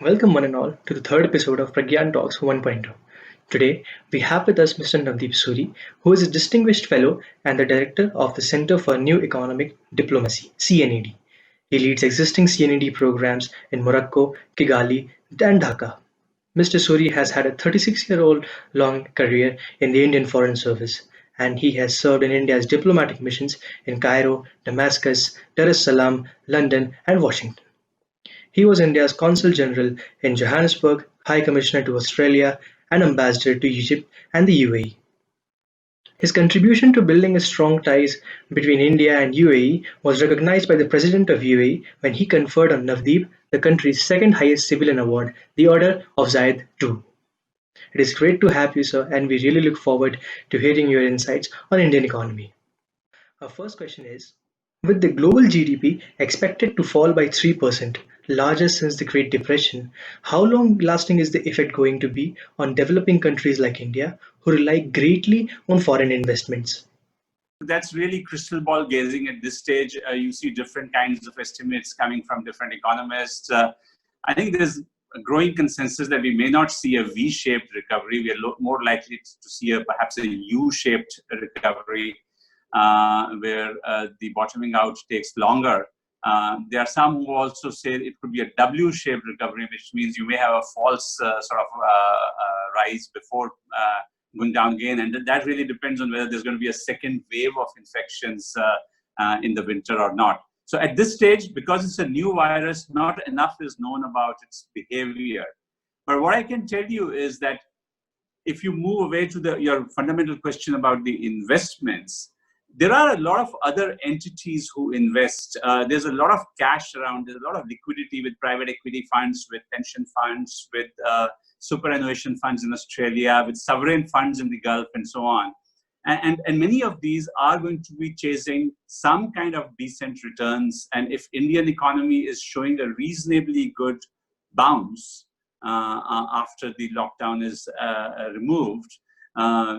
Welcome one and all to the third episode of Pragyan Talks 1.0. Today, we have with us Mr. Navdeep Suri, who is a distinguished fellow and the director of the Center for New Economic Diplomacy, CNED. He leads existing CNED programs in Morocco, Kigali, and Dhaka. Mr. Suri has had a 36-year-old long career in the Indian Foreign Service, and he has served in India's diplomatic missions in Cairo, Damascus, Dar es Salaam, London, and Washington. He was India's Consul General in Johannesburg, High Commissioner to Australia, and Ambassador to Egypt and the UAE. His contribution to building a strong ties between India and UAE was recognized by the President of UAE when he conferred on Navdeep the country's second highest civilian award, the Order of Zayed II. It is great to have you, sir, and we really look forward to hearing your insights on Indian economy. Our first question is, with the global GDP expected to fall by 3%, largest since the Great Depression, how long lasting is the effect going to be on developing countries like India, who rely greatly on foreign investments? That's really crystal ball gazing at this stage. You see different kinds of estimates coming from different economists. I think there's a growing consensus that we may not see a V-shaped recovery. We are more likely to see perhaps a U-shaped recovery where the bottoming out takes longer. There are some who also say it could be a W-shaped recovery, which means you may have a false rise before going down again. And that really depends on whether there's going to be a second wave of infections in the winter or not. So at this stage, because it's a new virus, not enough is known about its behavior. But what I can tell you is that if you move away to your fundamental question about the investments, there are a lot of other entities who invest. There's a lot of cash around. There's a lot of liquidity with private equity funds, with pension funds, with superannuation funds in Australia, with sovereign funds in the Gulf, and so on. And many of these are going to be chasing some kind of decent returns. And if Indian economy is showing a reasonably good bounce after the lockdown is removed,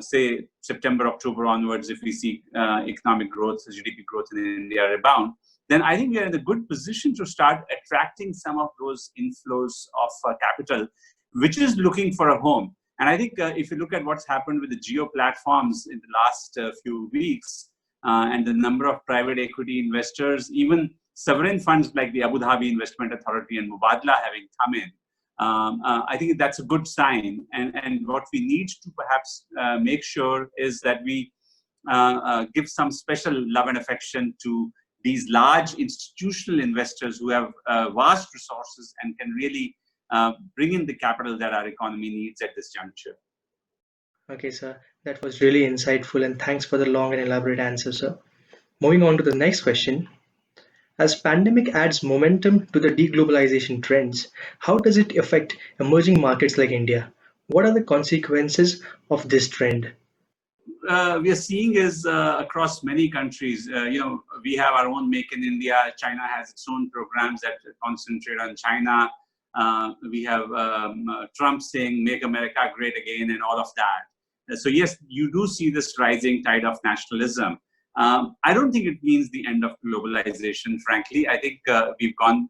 say September, October onwards, if we see economic growth, GDP growth in India rebound, then I think we are in a good position to start attracting some of those inflows of capital, which is looking for a home. And I think if you look at what's happened with the geo platforms in the last few weeks and the number of private equity investors, even sovereign funds like the Abu Dhabi Investment Authority and Mubadala having come in, I think that's a good sign. And what we need to perhaps make sure is that we give some special love and affection to these large institutional investors who have vast resources and can really bring in the capital that our economy needs at this juncture. Okay, sir, that was really insightful, and thanks for the long and elaborate answer, sir. Moving on to the next question. As pandemic adds momentum to the deglobalization trends, how does it affect emerging markets like India? What are the consequences of this trend? We are seeing is across many countries. We have our own Make in India. China has its own programs that concentrate on China. We have Trump saying "Make America Great Again" and all of that. So yes, you do see this rising tide of nationalism. I don't think it means the end of globalization, frankly. I think we've gone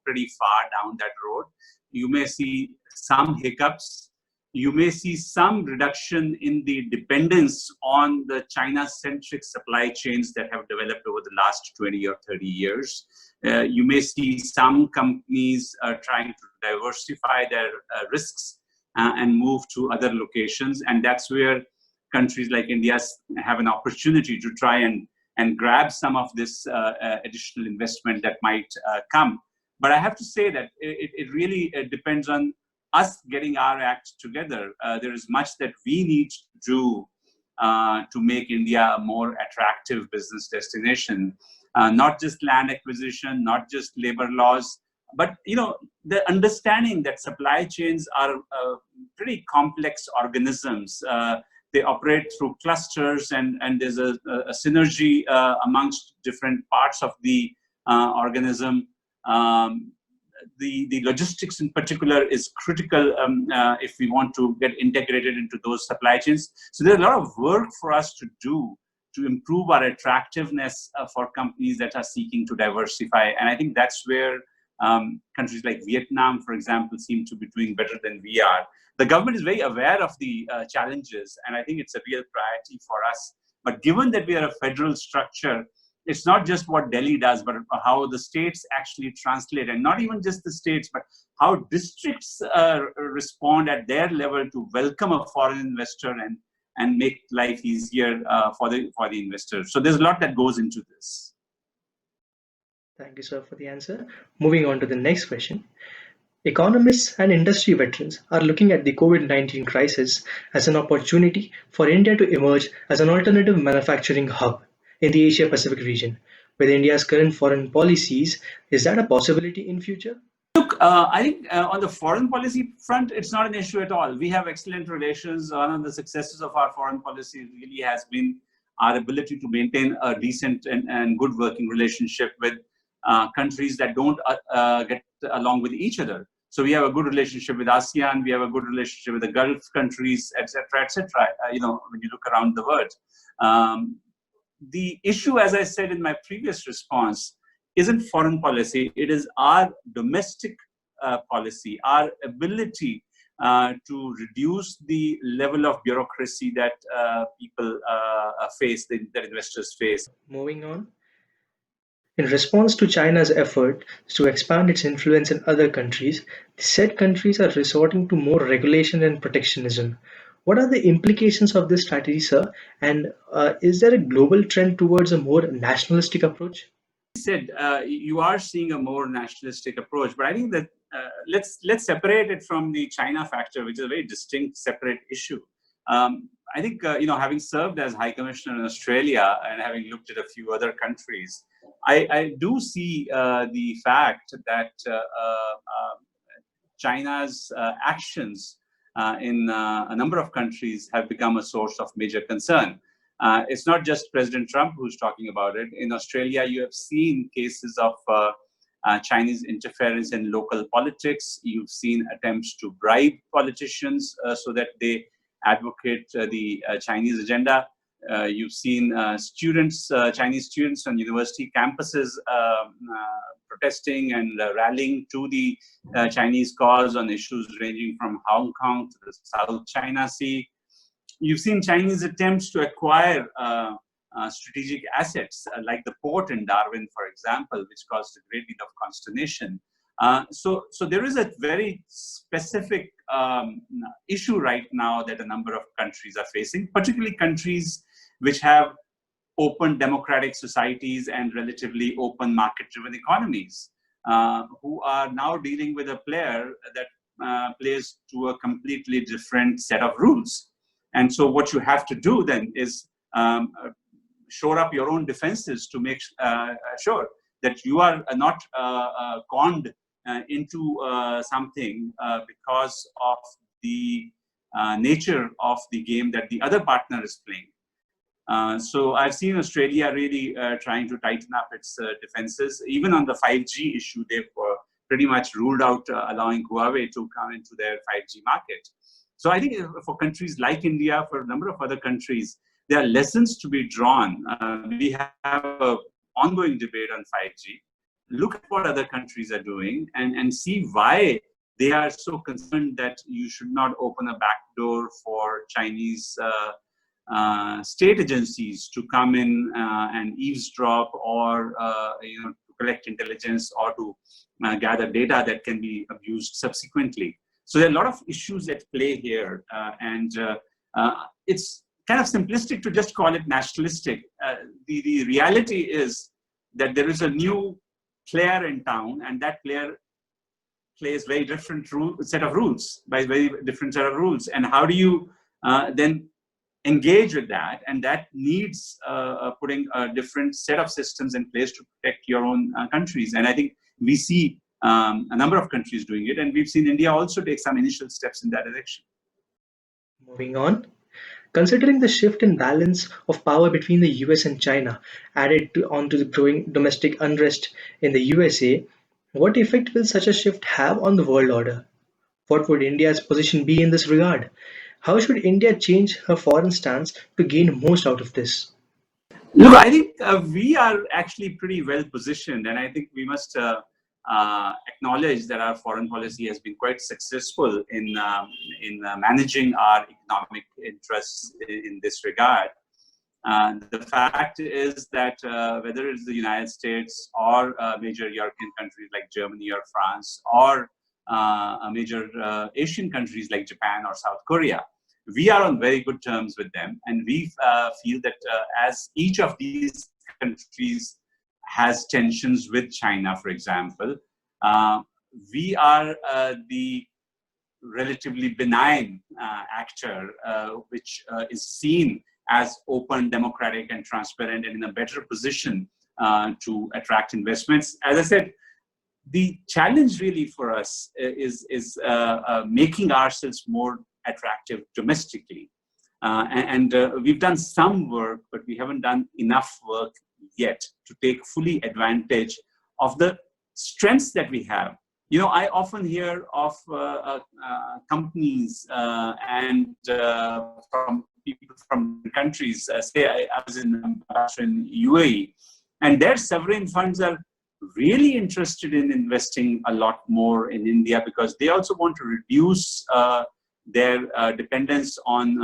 pretty far down that road. You may see some hiccups. You may see some reduction in the dependence on the China-centric supply chains that have developed over the last 20 or 30 years. You may see some companies trying to diversify their risks and move to other locations. And that's where countries like India have an opportunity to try and grab some of this additional investment that might come. But I have to say that it really depends on us getting our act together. There is much that we need to do to make India a more attractive business destination. Not just land acquisition, not just labor laws, but the understanding that supply chains are pretty complex organisms. They operate through clusters, and there's a synergy amongst different parts of the organism. The logistics in particular is critical if we want to get integrated into those supply chains. So there's a lot of work for us to do to improve our attractiveness for companies that are seeking to diversify. And I think that's where Countries like Vietnam, for example, seem to be doing better than we are. The government is very aware of the challenges, and I think it's a real priority for us. But given that we are a federal structure, it's not just what Delhi does, but how the states actually translate, and not even just the states, but how districts respond at their level to welcome a foreign investor and make life easier for the investor. So there's a lot that goes into this. Thank you, sir, for the answer. Moving on to the next question. Economists and industry veterans are looking at the COVID-19 crisis as an opportunity for India to emerge as an alternative manufacturing hub in the Asia Pacific region. With India's current foreign policies, is that a possibility in future? Look, I think on the foreign policy front, it's not an issue at all. We have excellent relations. One of the successes of our foreign policy really has been our ability to maintain a decent and good working relationship with countries that don't get along with each other. So we have a good relationship with ASEAN. We have a good relationship with the Gulf countries, etc., etc. When you look around the world, the issue, as I said in my previous response, isn't foreign policy. It is our domestic policy, our ability to reduce the level of bureaucracy that people face, that investors face. Moving on. In response to China's effort to expand its influence in other countries, the said countries are resorting to more regulation and protectionism. What are the implications of this strategy, sir? And is there a global trend towards a more nationalistic approach? Said you are seeing a more nationalistic approach, but I think that let's separate it from the China factor, which is a very distinct, separate issue. I think having served as High Commissioner in Australia and having looked at a few other countries, I do see the fact that China's actions in a number of countries have become a source of major concern. It's not just President Trump who's talking about it. In Australia, you have seen cases of Chinese interference in local politics. You've seen attempts to bribe politicians so that they advocate the Chinese agenda. You've seen Chinese students on university campuses protesting and rallying to the Chinese cause on issues ranging from Hong Kong to the South China Sea. You've seen Chinese attempts to acquire strategic assets like the port in Darwin, for example, which caused a great deal of consternation. So there is a very specific issue right now that a number of countries are facing, particularly countries which have open democratic societies and relatively open market-driven economies, who are now dealing with a player that plays to a completely different set of rules. And so what you have to do then is shore up your own defenses to make sure that you are not conned into something because of the nature of the game that the other partner is playing. So I've seen Australia really trying to tighten up its defenses. Even on the 5G issue, they've pretty much ruled out allowing Huawei to come into their 5G market. So I think for countries like India, for a number of other countries, there are lessons to be drawn. We have an ongoing debate on 5G. Look at what other countries are doing and see why they are so concerned that you should not open a back door for Chinese state agencies to come in and eavesdrop or to collect intelligence or to gather data that can be abused subsequently. So there are a lot of issues at play here, and it's kind of simplistic to just call it nationalistic. The reality is that there is a new player in town, and that player plays very different set of rules, by very different set of rules. And how do you then engage with that? And that needs putting a different set of systems in place to protect your own countries. And I think we see a number of countries doing it, and we've seen India also take some initial steps in that direction. Moving on. Considering the shift in balance of power between the US and China onto the growing domestic unrest in the USA, what effect will such a shift have on the world order? What would India's position be in this regard? How should India change her foreign stance to gain most out of this? Look, I think we are actually pretty well positioned, and I think we must acknowledge that our foreign policy has been quite successful in managing our economic interests in this regard. The fact is that whether it's the United States or major European countries like Germany or France, or major Asian countries like Japan or South Korea, we are on very good terms with them. And we feel that as each of these countries has tensions with China, for example, we are the relatively benign actor, which is seen as open, democratic, and transparent, and in a better position to attract investments. As I said, the challenge really for us is making ourselves more attractive domestically. And we've done some work, but we haven't done enough work yet to take fully advantage of the strengths that we have. You know, I often hear of companies and from people from countries, say I was in UAE, and their sovereign funds are really interested in investing a lot more in India because they also want to reduce their dependence on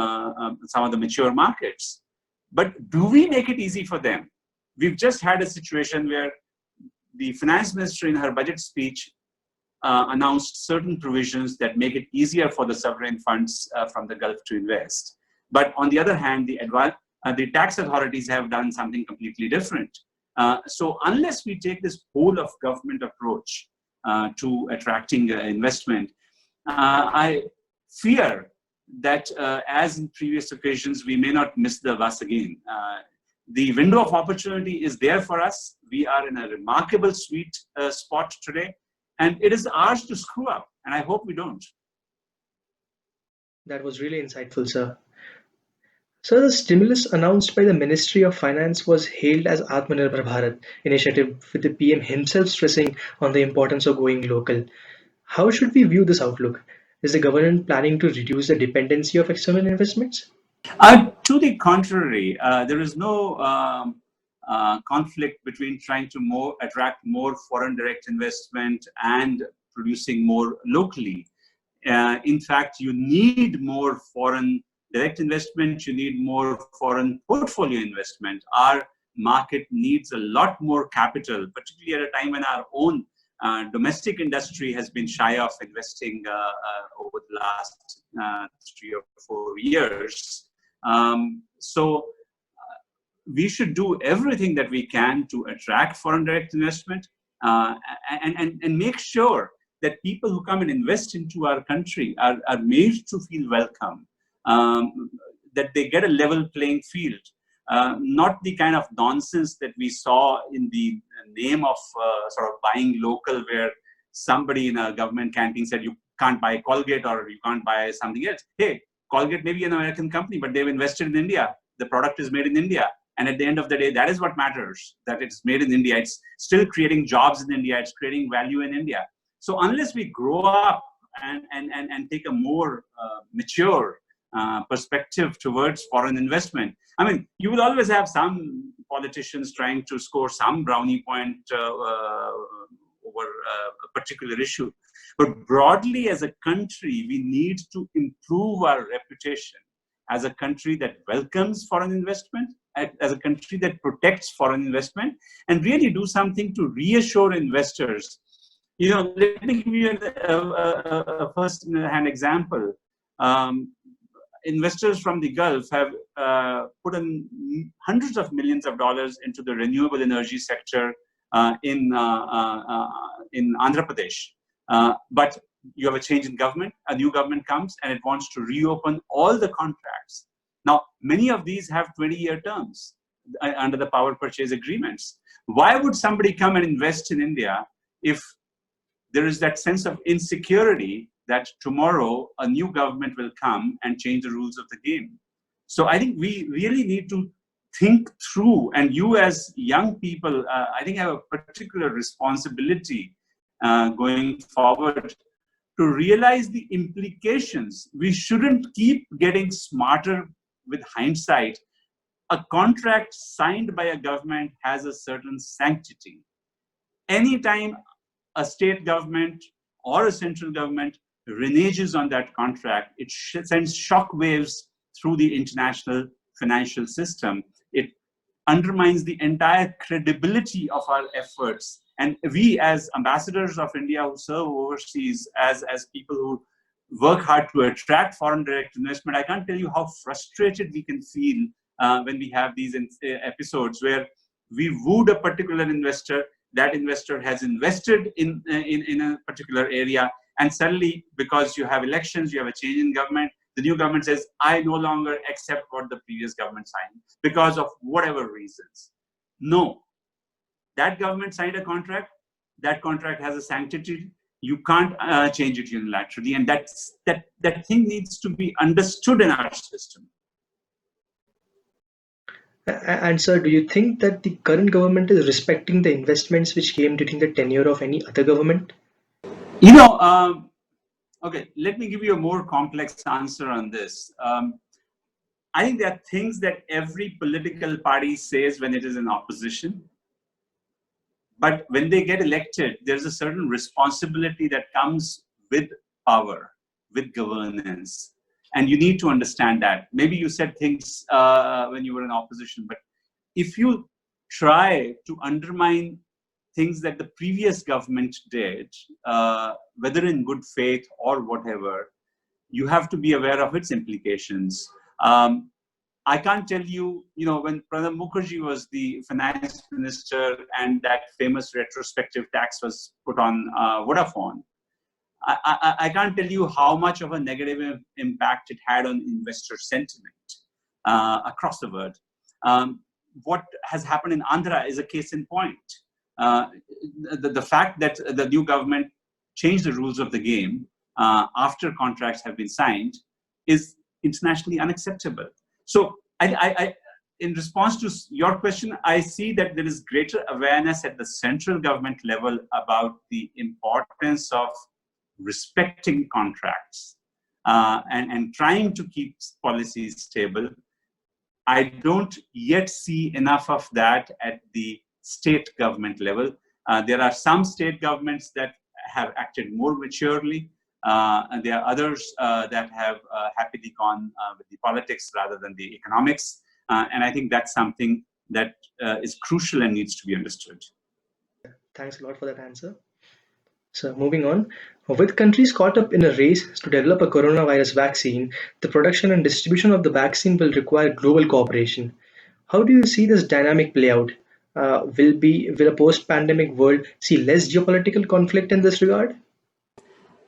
some of the mature markets. But do we make it easy for them? We've just had a situation where the finance minister in her budget speech announced certain provisions that make it easier for the sovereign funds from the Gulf to invest. But on the other hand, the tax authorities have done something completely different. So unless we take this whole of government approach to attracting investment, I fear that as in previous occasions, we may not miss the bus again. The window of opportunity is there for us. We are in a remarkable sweet spot today, and it is ours to screw up, and I hope we don't. That was really insightful, sir. So the stimulus announced by the Ministry of Finance was hailed as Atmanirbhar Bharat Initiative, with the PM himself stressing on the importance of going local. How should we view this outlook? Is the government planning to reduce the dependency of external investments? To the contrary, there is no conflict between trying to attract more foreign direct investment and producing more locally. In fact, you need more foreign direct investment, you need more foreign portfolio investment. Our market needs a lot more capital, particularly at a time when our own domestic industry has been shy of investing over the last 3 or 4 years. So we should do everything that we can to attract foreign direct investment and make sure that people who come and invest into our country are made to feel welcome, that they get a level playing field, not the kind of nonsense that we saw in the name of sort of buying local, where somebody in a government canteen said you can't buy Colgate or you can't buy something else. Hey, Colgate may be an American company, but they've invested in India. The product is made in India. And at the end of the day, that is what matters, that it's made in India. It's still creating jobs in India. It's creating value in India. So unless we grow up and take a more mature perspective towards foreign investment, I mean, you will always have some politicians trying to score some brownie point over a particular issue. But broadly, as a country, we need to improve our reputation as a country that welcomes foreign investment, as a country that protects foreign investment, and really do something to reassure investors. You know, let me give you a first-hand example. Investors from the Gulf have put in hundreds of millions of dollars into the renewable energy sector in Andhra Pradesh. But you have a change in government, a new government comes, and it wants to reopen all the contracts. Now, many of these have 20-year terms under the power purchase agreements. Why would somebody come and invest in India if there is that sense of insecurity that tomorrow a new government will come and change the rules of the game? So I think we really need to think through, and you as young people, I think have a particular responsibility going forward to realize the implications. We shouldn't keep getting smarter with hindsight. A contract signed by a government has a certain sanctity. Anytime a state government or a central government reneges on that contract, it sends shock waves through the international financial system. It undermines the entire credibility of our efforts. And we, as ambassadors of India who serve overseas, as people who work hard to attract foreign direct investment, I can't tell you how frustrated we can feel when we have these episodes where we wooed a particular investor, that investor has invested in a particular area, and suddenly, because you have elections, you have a change in government, the new government says, I no longer accept what the previous government signed because of whatever reasons. No, that government signed a contract, that contract has a sanctity, you can't change it unilaterally, and that thing needs to be understood in our system. And sir, do you think that the current government is respecting the investments which came during the tenure of any other government? You know, okay, let me give you a more complex answer on this. I think there are things that every political party says when it is in opposition. But when they get elected, there's a certain responsibility that comes with power, with governance. And you need to understand that. Maybe you said things when you were in opposition, but if you try to undermine things that the previous government did, whether in good faith or whatever, you have to be aware of its implications. I can't tell you, you know, when Pranab Mukherjee was the finance minister and that famous retrospective tax was put on Vodafone, I can't tell you how much of a negative impact it had on investor sentiment across the world. What has happened in Andhra is a case in point. The fact that the new government changed the rules of the game after contracts have been signed is internationally unacceptable. So in response to your question, I see that there is greater awareness at the central government level about the importance of respecting contracts and trying to keep policies stable. I don't yet see enough of that at the state government level. There are some state governments that have acted more maturely. And there are others that have happily gone with the politics rather than the economics. And I think that's something that is crucial and needs to be understood. Thanks a lot for that answer. So, moving on, with countries caught up in a race to develop a coronavirus vaccine, the production and distribution of the vaccine will require global cooperation. How do you see this dynamic play out? Will a post-pandemic world see less geopolitical conflict in this regard?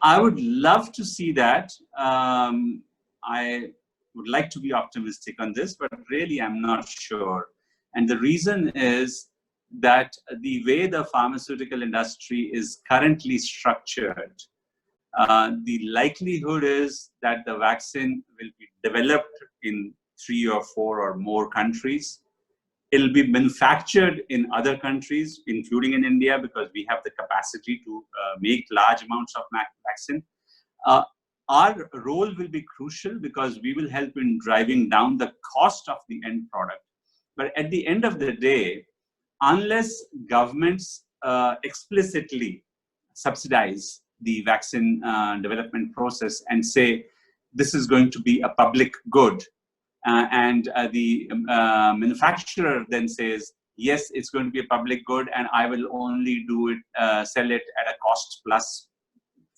I would love to see that. I would like to be optimistic on this, but really I'm not sure. And the reason is that the way the pharmaceutical industry is currently structured, the likelihood is that the vaccine will be developed in 3 or 4 or more countries. It'll be manufactured in other countries, including in India, because we have the capacity to make large amounts of vaccine. Our role will be crucial because we will help in driving down the cost of the end product. But at the end of the day, unless governments explicitly subsidize the vaccine development process and say this is going to be a public good, and the manufacturer then says, yes, it's going to be a public good and I will only do it, sell it at a cost plus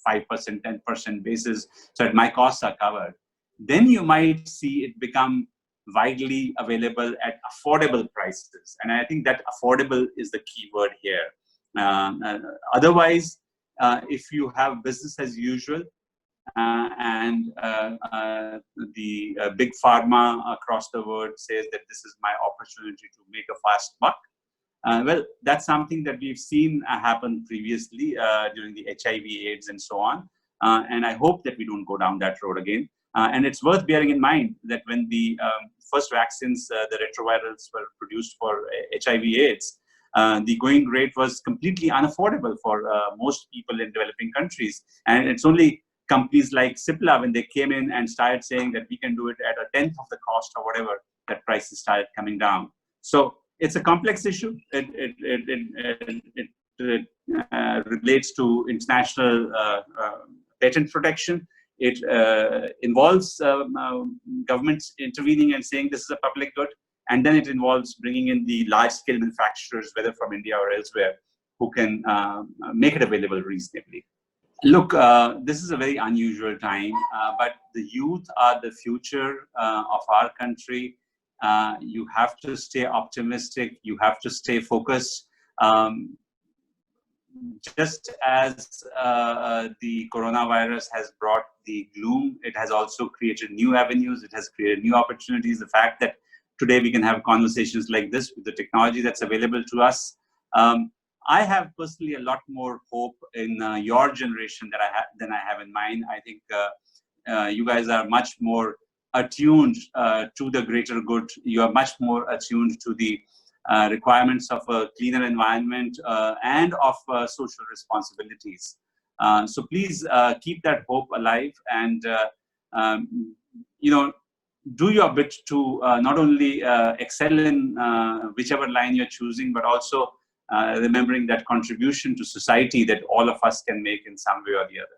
5%, 10% basis, so that my costs are covered. Then you might see it become widely available at affordable prices. And I think that affordable is the key word here. Otherwise, if you have business as usual, and the big pharma across the world says that this is my opportunity to make a fast buck. Well, that's something that we've seen happen previously during the HIV/AIDS and so on. And I hope that we don't go down that road again. And it's worth bearing in mind that when the first vaccines, the retrovirals, were produced for HIV/AIDS, the going rate was completely unaffordable for most people in developing countries. And it's only companies like Cipla, when they came in and started saying that we can do it at a tenth of the cost or whatever, that prices started coming down. So it's a complex issue. It relates to international patent protection. It involves governments intervening and saying this is a public good, and then it involves bringing in the large-scale manufacturers, whether from India or elsewhere, who can make it available reasonably. Look, this is a very unusual time, but the youth are the future of our country. You have to stay optimistic. You have to stay focused. Just as the coronavirus has brought the gloom, it has also created new avenues. It has created new opportunities. The fact that today we can have conversations like this with the technology that's available to us. I have personally a lot more hope in your generation than I have in mine. I think you guys are much more attuned to the greater good. You are much more attuned to the requirements of a cleaner environment and of social responsibilities. So please keep that hope alive, and do your bit to not only excel in whichever line you're choosing, but also remembering that contribution to society that all of us can make in some way or the other.